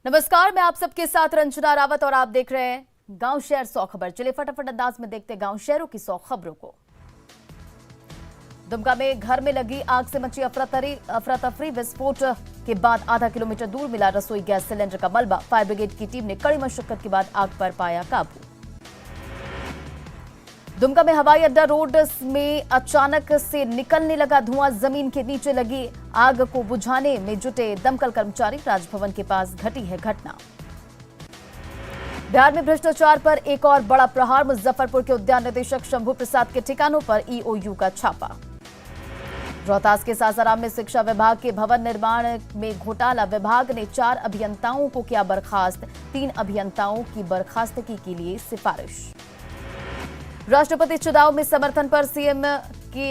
नमस्कार, मैं आप सबके साथ रंजना रावत और आप देख रहे हैं गांव शहर 100 खबर। चलिए फटाफट अंदाज में देखते हैं गांव शहरों की 100 खबरों को। दुमका में घर में लगी आग से मची अफरा तफरी। विस्फोट के बाद आधा किलोमीटर दूर मिला रसोई गैस सिलेंडर का मलबा। फायर ब्रिगेड की टीम ने कड़ी मशक्कत के बाद आग पर पाया काबू। दुमका में हवाई अड्डा रोड में अचानक से निकलने लगा धुआं। जमीन के नीचे लगी आग को बुझाने में जुटे दमकल कर्मचारी। राजभवन के पास घटी है घटना। बिहार में भ्रष्टाचार पर एक और बड़ा प्रहार। मुजफ्फरपुर के उद्यान निदेशक शंभू प्रसाद के ठिकानों पर ईओयू का छापा। रोहतास के सासाराम में शिक्षा विभाग के भवन निर्माण में घोटाला। विभाग ने 4 अभियंताओं को किया बर्खास्त। 3 अभियंताओं की बर्खास्तगी के लिए सिफारिश। राष्ट्रपति चुनाव में समर्थन पर सीएम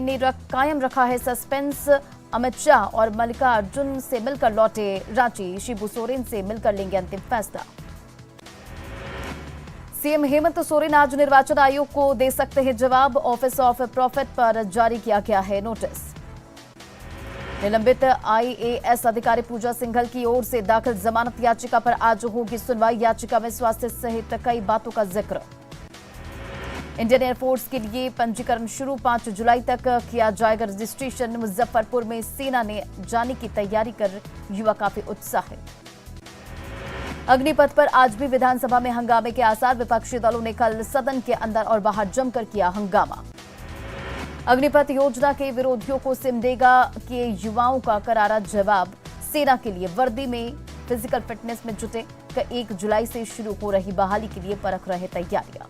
ने कायम रखा है सस्पेंस। अमित शाह और मल्लिकार्जुन से मिलकर लौटे रांची। शिबू सोरेन से मिलकर लेंगे अंतिम फैसला। सीएम हेमंत सोरेन आज निर्वाचन आयोग को दे सकते हैं जवाब। ऑफिस ऑफ प्रॉफिट पर जारी किया गया है नोटिस। निलंबित आईएएस अधिकारी पूजा सिंघल की ओर से दाखिल जमानत याचिका पर आज होगी सुनवाई। याचिका में स्वास्थ्य सहित कई बातों का जिक्र। इंडियन एयरफोर्स के लिए पंजीकरण शुरू। 5 जुलाई तक किया जाएगा रजिस्ट्रेशन। मुजफ्फरपुर में सेना ने जाने की तैयारी कर युवा काफी उत्साहित। अग्निपथ पर आज भी विधानसभा में हंगामे के आसार। विपक्षी दलों ने कल सदन के अंदर और बाहर जमकर किया हंगामा। अग्निपथ योजना के विरोधियों को सिमडेगा के युवाओं का करारा जवाब। सेना के लिए वर्दी में फिजिकल फिटनेस में जुटे। 1 जुलाई से शुरू हो रही बहाली के लिए परख रहे तैयारियां।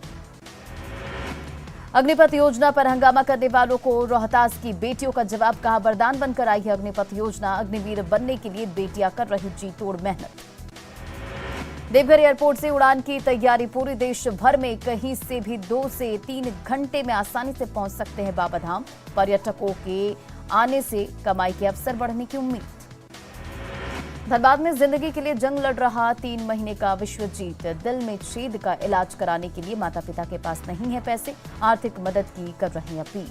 अग्निपथ योजना पर हंगामा करने वालों को रोहतास की बेटियों का जवाब। कहा वरदान बनकर आई है अग्निपथ योजना। अग्निवीर बनने के लिए बेटियां कर रही जी तोड़ मेहनत। देवघर एयरपोर्ट से उड़ान की तैयारी पूरी। देश भर में कहीं से भी 2 से 3 घंटे में आसानी से पहुंच सकते हैं बाबाधाम। पर्यटकों के आने से कमाई के अवसर बढ़ने की उम्मीद। धनबाद में जिंदगी के लिए जंग लड़ रहा 3 महीने का विश्वजीत। दिल में छेद का इलाज कराने के लिए माता पिता के पास नहीं है पैसे। आर्थिक मदद की कर रहे हैं अपील।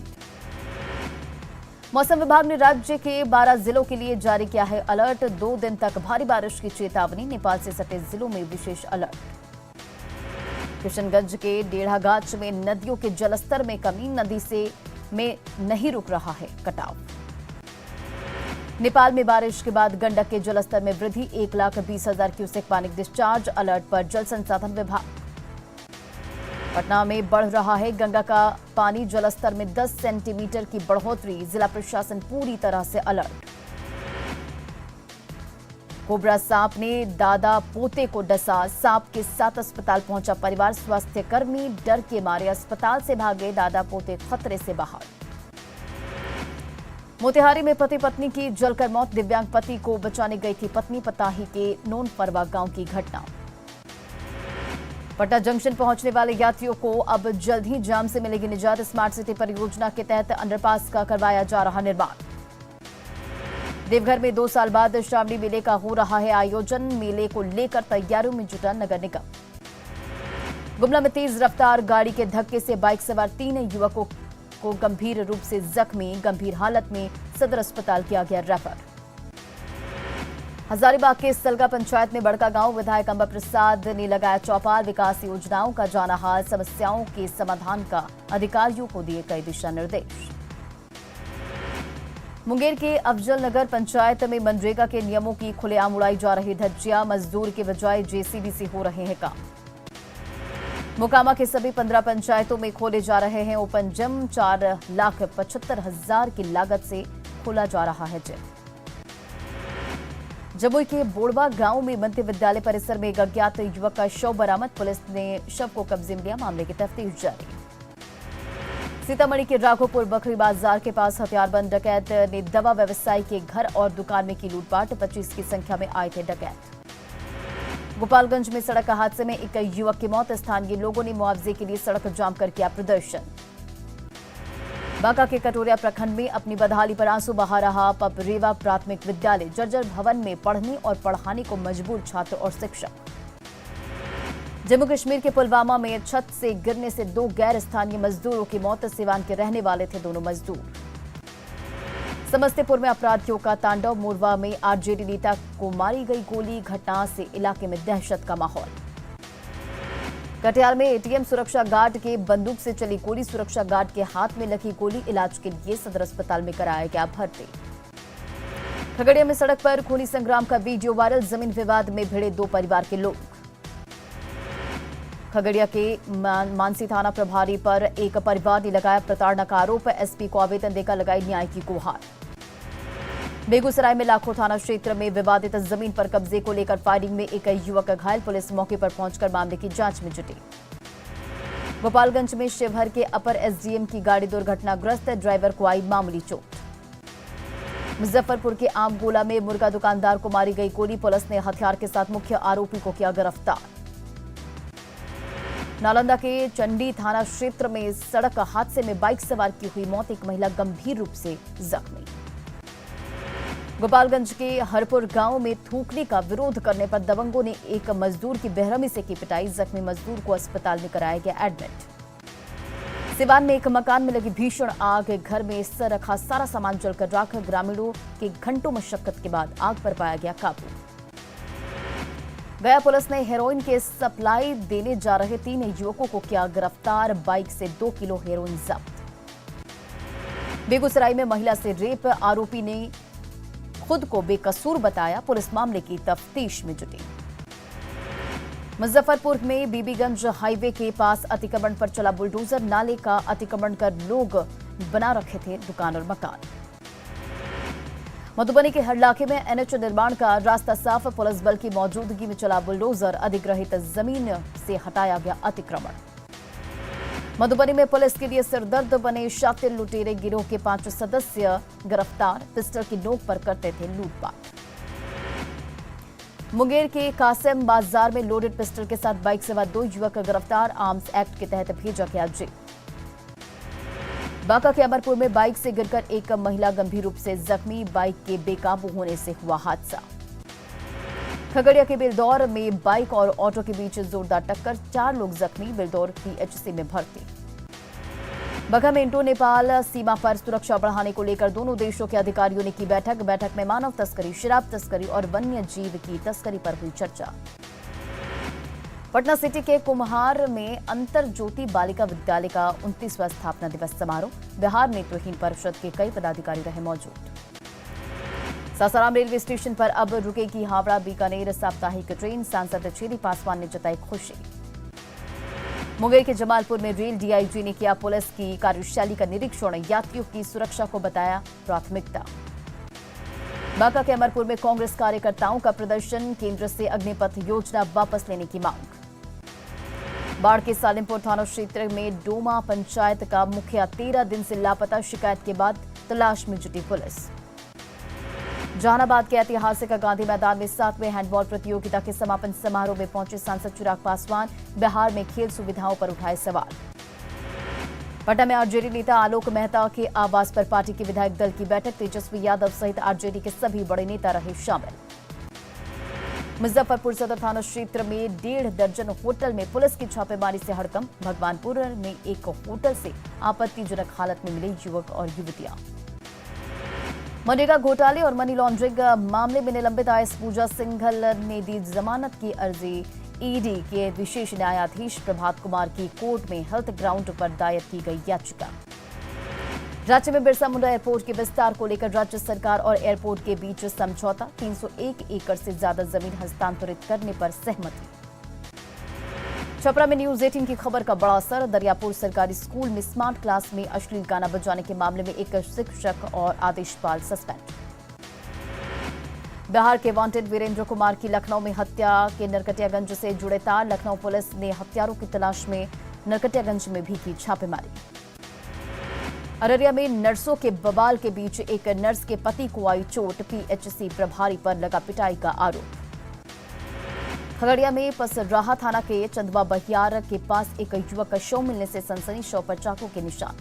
मौसम विभाग ने राज्य के 12 जिलों के लिए जारी किया है अलर्ट। 2 दिन तक भारी बारिश की चेतावनी। नेपाल से सटे जिलों में विशेष अलर्ट। किशनगंज के डेढ़ागाछ में नदियों के जलस्तर में कमी। नदी में नहीं रुक रहा है कटाव। नेपाल में बारिश के बाद गंडक के जलस्तर में वृद्धि। 1,20,000 क्यूसेक पानी डिस्चार्ज। अलर्ट पर जल संसाधन विभाग। पटना में बढ़ रहा है गंगा का पानी। जलस्तर में 10 सेंटीमीटर की बढ़ोतरी। जिला प्रशासन पूरी तरह से अलर्ट। कोबरा सांप ने दादा पोते को डसा। सांप के साथ अस्पताल पहुंचा परिवार। स्वास्थ्य कर्मी डर के मारे अस्पताल से भागे। दादा पोते खतरे से बाहर। मोतिहारी में पति पत्नी की जलकर मौत। दिव्यांग पति को बचाने गई थी पत्नी। पताही के नोनपरवा गांव की घटना। पटना जंक्शन पहुंचने वाले यात्रियों को अब जल्द ही जाम से मिलेगी निजात। स्मार्ट सिटी परियोजना के तहत अंडरपास का करवाया जा रहा निर्माण। देवघर में 2 साल बाद श्रावणी मेले का हो रहा है आयोजन। मेले को लेकर तैयारियों में जुटा नगर निगम। गुमला में तेज रफ्तार गाड़ी के धक्के से बाइक सवार 3 युवकों को गंभीर रूप से जख्मी। गंभीर हालत में सदर अस्पताल किया गया रेफर। हजारीबाग के सलगा पंचायत में बड़का गांव। विधायक अंबा प्रसाद ने लगाया चौपाल। विकास योजनाओं का जाना हाल। समस्याओं के समाधान का अधिकारियों को दिए कई दिशा निर्देश। मुंगेर के अफजल नगर पंचायत में मनरेगा के नियमों की खुलेआम उड़ाई जा रही धज्जियां। मजदूर के बजाय जेसीबी से हो रहे हैं काम। मोकामा के सभी 15 पंचायतों में खोले जा रहे हैं ओपन जिम। 4,75,000 की लागत से खोला जा रहा है जिम। जमुई के बोड़वा गांव में मध्य विद्यालय परिसर में एक अज्ञात युवक का शव बरामद। पुलिस ने शव को कब्जे में लिया। मामले की तफ्तीश जारी। सीतामढ़ी के राघोपुर बकरी बाजार के पास हथियारबंद डकैत ने दवा व्यवसायी के घर और दुकान में की लूटपाट। 25 की संख्या में आए थे डकैत। गोपालगंज में सड़क हादसे में एक युवक की मौत। स्थानीय लोगों ने मुआवजे के लिए सड़क जाम कर किया प्रदर्शन। बांका के कटोरिया प्रखंड में अपनी बदहाली पर आंसू बहा रहा पपरेवा प्राथमिक विद्यालय। जर्जर भवन में पढ़ने और पढ़ाने को मजबूर छात्र और शिक्षक। जम्मू कश्मीर के पुलवामा में छत से गिरने से 2 गैर स्थानीय मजदूरों की मौत। सिवान के रहने वाले थे दोनों मजदूर। समस्तीपुर में अपराधियों का तांडव। मोरवा में आरजेडी नेता को मारी गई गोली। घटना से इलाके में दहशत का माहौल। कटिहार में एटीएम सुरक्षा गार्ड के बंदूक से चली गोली। सुरक्षा गार्ड के हाथ में लगी गोली। इलाज के लिए सदर अस्पताल में कराया गया भर्ती। खगड़िया में सड़क पर खूनी संग्राम का वीडियो वायरल। जमीन विवाद में भिड़े दो परिवार के लोग। खगड़िया के मानसी थाना प्रभारी पर एक परिवार ने लगाया प्रताड़ना का आरोप। एसपी को आवेदन देकर लगाई न्याय की गुहार। बेगूसराय में लाखों थाना क्षेत्र में विवादित जमीन पर कब्जे को लेकर फायरिंग में एक युवक घायल। पुलिस मौके पर पहुंचकर मामले की जांच में जुटी। गोपालगंज में शिवहर के अपर एसडीएम की गाड़ी दुर्घटनाग्रस्त। ड्राइवर को आई मामूली चोट। मुजफ्फरपुर के आमगोला में मुर्गा दुकानदार को मारी गई गोली। पुलिस ने हथियार के साथ मुख्य आरोपी को किया गिरफ्तार। नालंदा के चंडी थाना क्षेत्र में सड़क हादसे में बाइक सवार की हुई मौत। एक महिला गंभीर रूप से जख्मी। गोपालगंज के हरपुर गांव में थूकने का विरोध करने पर दबंगों ने एक मजदूर की बेरहमी से की पिटाई। जख्मी मजदूर को अस्पताल में कराया गया एडमिट। सिवान में एक मकान में लगी भीषण आग। घर में इससे रखा सारा सामान जलकर राख। ग्रामीणों की घंटों मशक्कत के बाद आग पर पाया गया काबू। गया पुलिस ने हेरोइन के सप्लाई देने जा रहे 3 युवकों को किया गिरफ्तार। बाइक से 2 किलो हेरोइन जब्त। बेगूसराय में महिला से रेप। आरोपी ने खुद को बेकसूर बताया। पुलिस मामले की तफ्तीश में जुटी। मुजफ्फरपुर में बीबीगंज हाईवे के पास अतिक्रमण पर चला बुलडोजर। नाले का अतिक्रमण कर लोग बना रखे थे दुकान और मकान। मधुबनी के हर इलाके में एनएच निर्माण का रास्ता साफ। पुलिस बल की मौजूदगी में चला बुलडोजर। अधिग्रहित जमीन से हटाया गया अतिक्रमण। मधुबनी में पुलिस के लिए सिरदर्द बने शातिर लुटेरे गिरोह के 5 सदस्य गिरफ्तार। पिस्टल की नोक पर करते थे लूटपाट। मुंगेर के कासिम बाजार में लोडेड पिस्टल के साथ बाइक सवार 2 युवक गिरफ्तार। आर्म्स एक्ट के तहत भेजा गया जेल। बांका के अमरपुर में बाइक से गिरकर एक महिला गंभीर रूप से जख्मी। बाइक के बेकाबू होने से हुआ हादसा। खगड़िया के बिलदौर में बाइक और ऑटो के बीच जोरदार टक्कर। 4 लोग जख्मी। बिलदौर पीएचसी में भर्ती। बगहा में इंडो नेपाल सीमा पर सुरक्षा बढ़ाने को लेकर दोनों देशों के अधिकारियों ने की बैठक। बैठक में मानव तस्करी, शराब तस्करी और वन्य जीव की तस्करी पर हुई चर्चा। पटना सिटी के कुम्हार में अंतर ज्योति बालिका विद्यालय का 29वां स्थापना दिवस समारोह। बिहार नेत्रहीन परिषद के कई पदाधिकारी रहे मौजूद। सासाराम रेलवे स्टेशन पर अब रुकेगी हावड़ा बीकानेर साप्ताहिक ट्रेन। सांसद छेदी पासवान ने जताई खुशी। मुंगेर के जमालपुर में रेल डीआईजी ने किया पुलिस की कार्यशैली का निरीक्षण। यात्रियों की सुरक्षा को बताया प्राथमिकता। बांका के अमरपुर में कांग्रेस कार्यकर्ताओं का प्रदर्शन। केंद्र से अग्निपथ योजना वापस लेने की मांग। बाढ़ के सालिमपुर थाना क्षेत्र में डोमा पंचायत का मुखिया 13 दिन से लापता। शिकायत के बाद तलाश में जुटी पुलिस। जहानाबाद के ऐतिहासिक गांधी मैदान में 7वें हैंडबॉल प्रतियोगिता के समापन समारोह में पहुंचे सांसद चिराग पासवान। बिहार में खेल सुविधाओं पर उठाए सवाल। पटना में आरजेडी नेता आलोक मेहता के आवास पर पार्टी के विधायक दल की बैठक। तेजस्वी यादव सहित आरजेडी के सभी बड़े नेता रहे शामिल। मुजफ्फरपुर सदर थाना क्षेत्र में 1.5 दर्जन होटल में पुलिस की छापेमारी से हड़कंप। भगवानपुर में एक होटल से आपत्तिजनक हालत में मिले युवक और युवतियां। मनरेगा घोटाले और मनी लॉन्ड्रिंग मामले में निलंबित आईएएस पूजा सिंघल ने दी जमानत की अर्जी। ईडी के विशेष न्यायाधीश प्रभात कुमार की कोर्ट में हेल्थ ग्राउंड पर दायर की गई याचिका। राज्य में बिरसा मुंडा एयरपोर्ट के विस्तार को लेकर राज्य सरकार और एयरपोर्ट के बीच समझौता। 301 एकड़ से ज्यादा जमीन हस्तांतरित करने पर सहमति। छपरा में न्यूज 18 की खबर का बड़ा असर। दरियापुर सरकारी स्कूल में स्मार्ट क्लास में अश्लील गाना बजाने के मामले में एक शिक्षक और आदेशपाल सस्पेंड। बिहार के वांटेड वीरेंद्र कुमार की लखनऊ में हत्या के नरकटियागंज से जुड़े तार। लखनऊ पुलिस ने हत्यारों की तलाश में नरकटियागंज में भी की छापेमारी। अररिया में नर्सों के बवाल के बीच एक नर्स के पति को आई चोट। पीएचसी प्रभारी पर लगा पिटाई का आरोप। खगड़िया में पसराहा थाना के चंदवा बहियार के पास एक युवक का शव मिलने से सनसनी। शव पर चाकू के निशान।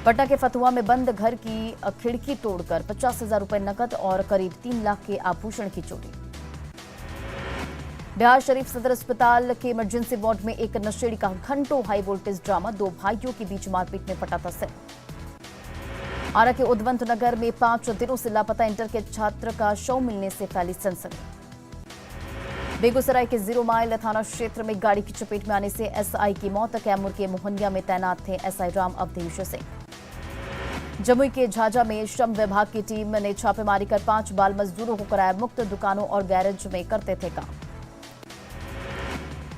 पटना के फतुहा में बंद घर की खिड़की तोड़कर 50,000 रुपए नकद और करीब 3 लाख के आभूषण की चोरी। बिहार शरीफ सदर अस्पताल के इमरजेंसी वार्ड में एक नशेड़ी का घंटों हाई वोल्टेज ड्रामा। 2 भाइयों के बीच मारपीट में फटा था सिर। आरा के उद्वंत नगर में 5 दिनों से लापता इंटर के छात्र का शव मिलने से फैली सनसनी। बेगूसराय के 0 माइल थाना क्षेत्र में गाड़ी की चपेट में आने से एसआई की मौत। कैमूर के मोहनिया में तैनात थे एसआई राम अवधेश सिंह। जमुई के झाझा में श्रम विभाग की टीम ने छापेमारी कर 5 बाल मजदूरों को कराया मुक्त। दुकानों और गैरेज में करते थे काम।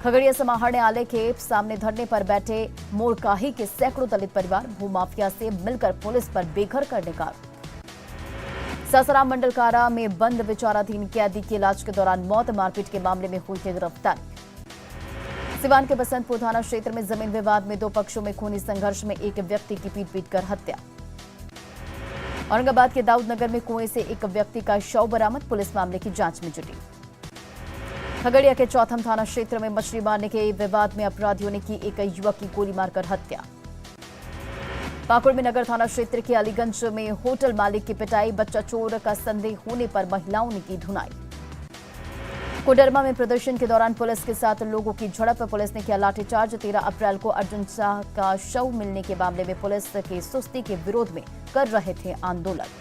खगड़िया समाहरणालय के सामने धरने पर बैठे मोरकाही के सैकड़ों दलित परिवार भूमाफिया से मिलकर पुलिस पर बेघर करने का आरोप। सासाराम मंडल कारा में बंद विचाराधीन कैदी की इलाज के दौरान मौत। मारपीट के मामले में हुई थी गिरफ्तारी। सिवान के बसंतपुर थाना क्षेत्र में जमीन विवाद में 2 पक्षों में खूनी संघर्ष में एक व्यक्ति की पीट कर हत्या। औरंगाबाद के दाऊदनगर में कुएं से एक व्यक्ति का शव बरामद। पुलिस मामले की जांच में जुटी। खगड़िया के चौथम थाना क्षेत्र में मछली मारने के विवाद में अपराधियों ने की एक युवक की गोली मारकर हत्या। पाकुड़ में नगर थाना क्षेत्र के अलीगंज में होटल मालिक की पिटाई। बच्चा चोर का संदेह होने पर महिलाओं ने की धुनाई। कोडरमा में प्रदर्शन के दौरान पुलिस के साथ लोगों की झड़प। पुलिस ने किया लाठीचार्ज। 13 अप्रैल को अर्जुन शाह का शव मिलने के मामले में पुलिस की सुस्ती के विरोध में कर रहे थे आंदोलन।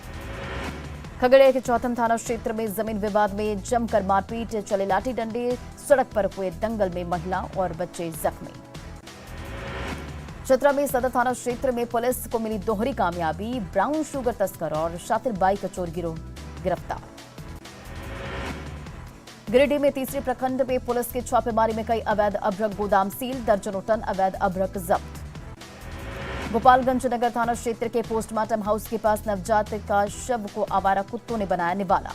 खगड़िया के चौथम थाना क्षेत्र में जमीन विवाद में जमकर मारपीट। चले लाठी डंडे। सड़क पर हुए दंगल में महिला और बच्चे जख्मी। चतरा में सदर थाना क्षेत्र में पुलिस को मिली दोहरी कामयाबी। ब्राउन शुगर तस्कर और शातिर बाइक चोर गिरोह गिरफ्तार। गिरिडीह में तीसरे प्रखंड में पुलिस की छापेमारी में कई अवैध अभ्रक गोदाम सील। दर्जनों टन अवैध अभ्रक जब्त। गोपालगंज नगर थाना क्षेत्र के पोस्टमार्टम हाउस के पास नवजात का शव को आवारा कुत्तों ने बनाया निवाला।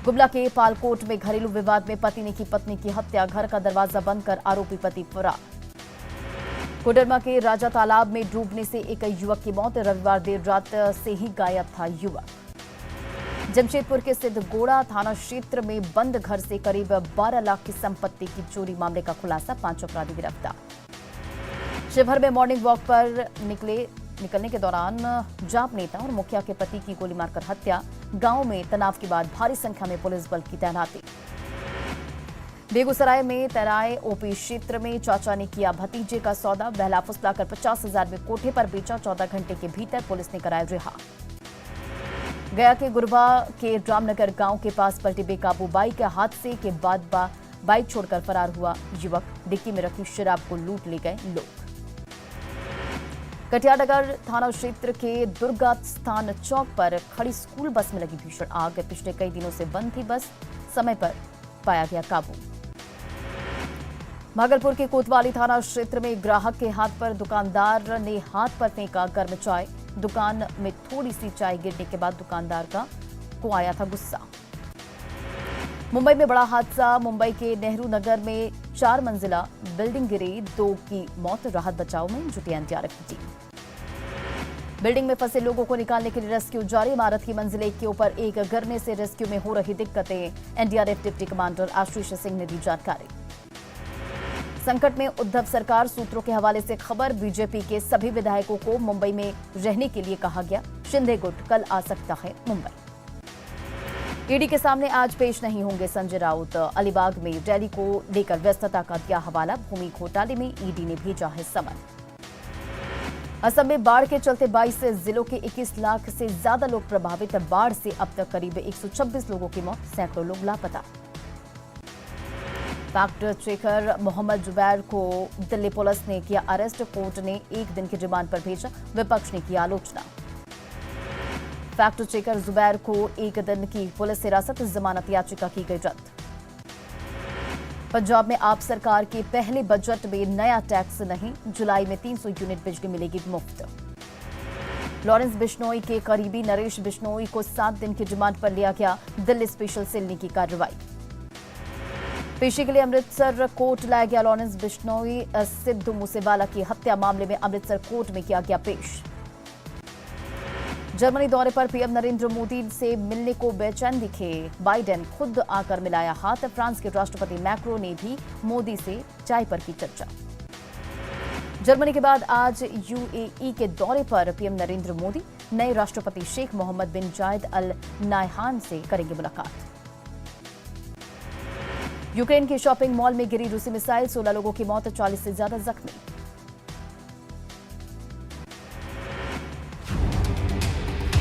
गुमला के पालकोट में घरेलू विवाद में पति ने की पत्नी की हत्या। घर का दरवाजा बंद कर आरोपी पति फरार। कोडरमा के राजा तालाब में डूबने से एक युवक की मौत। रविवार देर रात से ही गायब था युवक। जमशेदपुर के सिद्धगोड़ा थाना क्षेत्र में बंद घर से करीब 12 लाख की संपत्ति की चोरी मामले का खुलासा। 5 अपराधी गिरफ्तार। शिवहर में मॉर्निंग वॉक पर निकलने के दौरान जाप नेता और मुखिया के पति की गोली मारकर हत्या। गांव में तनाव के बाद भारी संख्या में पुलिस बल की तैनाती। बेगूसराय में तराई ओपी क्षेत्र में चाचा ने किया भतीजे का सौदा। बहला फुसलाकर 50,000 में कोठे पर बेचा। 14 घंटे के भीतर पुलिस ने कराया रिहा। गया के गुरबा के रामनगर गांव के पास पलटी बेकाबू बाइक। हादसे के बाद बाइक छोड़कर फरार हुआ युवक। डिक्की में रखी शराब को लूट ले गए लोग। कटियानगर थाना क्षेत्र के दुर्गा स्थान चौक पर खड़ी स्कूल बस में लगी भीषण आग। पिछले कई दिनों से बंद थी बस, समय पर पाया गया काबू। भागलपुर के कोतवाली थाना क्षेत्र में ग्राहक के हाथ पर दुकानदार ने हाथ पर फेंका गर्म चाय। दुकान में थोड़ी सी चाय गिरने के बाद दुकानदार को आया था गुस्सा। मुंबई में बड़ा हादसा। मुंबई के नेहरू नगर में 4 मंजिला बिल्डिंग गिरी। 2 की मौत। राहत बचाव में जुटी एनडीआरएफ की टीम। बिल्डिंग में फंसे लोगों को निकालने के लिए रेस्क्यू जारी। इमारत की मंजिल 1 के ऊपर एक गिरने से रेस्क्यू में हो रही दिक्कतें। NDRF deputy commander Ashish Singh ने दी जानकारी। संकट में उद्धव सरकार। सूत्रों के हवाले से खबर। बीजेपी के सभी विधायकों को मुंबई में रहने के लिए कहा गया। शिंदे गुट कल आ सकता है मुंबई। ईडी के सामने आज पेश नहीं होंगे संजय राउत। अलीबाग में रैली को लेकर व्यस्तता का दिया हवाला। भूमि घोटाले में ईडी ने भेजा है समन। असम में बाढ़ के चलते 22 जिलों के 21 लाख से ज्यादा लोग प्रभावित। बाढ़ से अब तक करीब 126 लोगों की मौत। सैकड़ों लोग लापता। फैक्ट चेकर मोहम्मद जुबैर को दिल्ली पुलिस ने किया अरेस्ट। कोर्ट ने 1 दिन की रिमांड पर भेजा। विपक्ष ने की आलोचना। फैक्ट चेकर जुबैर को 1 दिन की पुलिस हिरासत। जमानत याचिका की गई रद्द। पंजाब में आप सरकार के पहले बजट में नया टैक्स नहीं। जुलाई में 300 यूनिट बिजली मिलेगी मुफ्त। लॉरेंस बिश्नोई के करीबी नरेश बिश्नोई को 7 दिन की रिमांड पर लिया गया। दिल्ली स्पेशल सेल ने की कार्रवाई। पेशी के लिए अमृतसर कोर्ट लाया गया लॉरेंस बिश्नोई। सिद्धू मूसेवाला की हत्या मामले में अमृतसर कोर्ट में किया गया पेश। जर्मनी दौरे पर पीएम नरेंद्र मोदी से मिलने को बेचैन दिखे बाइडेन। खुद आकर मिलाया हाथ। फ्रांस के राष्ट्रपति मैक्रो ने भी मोदी से चाय पर की चर्चा। जर्मनी के बाद आज यूएई के दौरे पर पीएम नरेंद्र मोदी नए राष्ट्रपति शेख मोहम्मद बिन जायद अल नाह्यान से करेंगे मुलाकात। यूक्रेन के शॉपिंग मॉल में गिरी रूसी मिसाइल। 16 लोगों की मौत। 40 से ज्यादा जख्मी।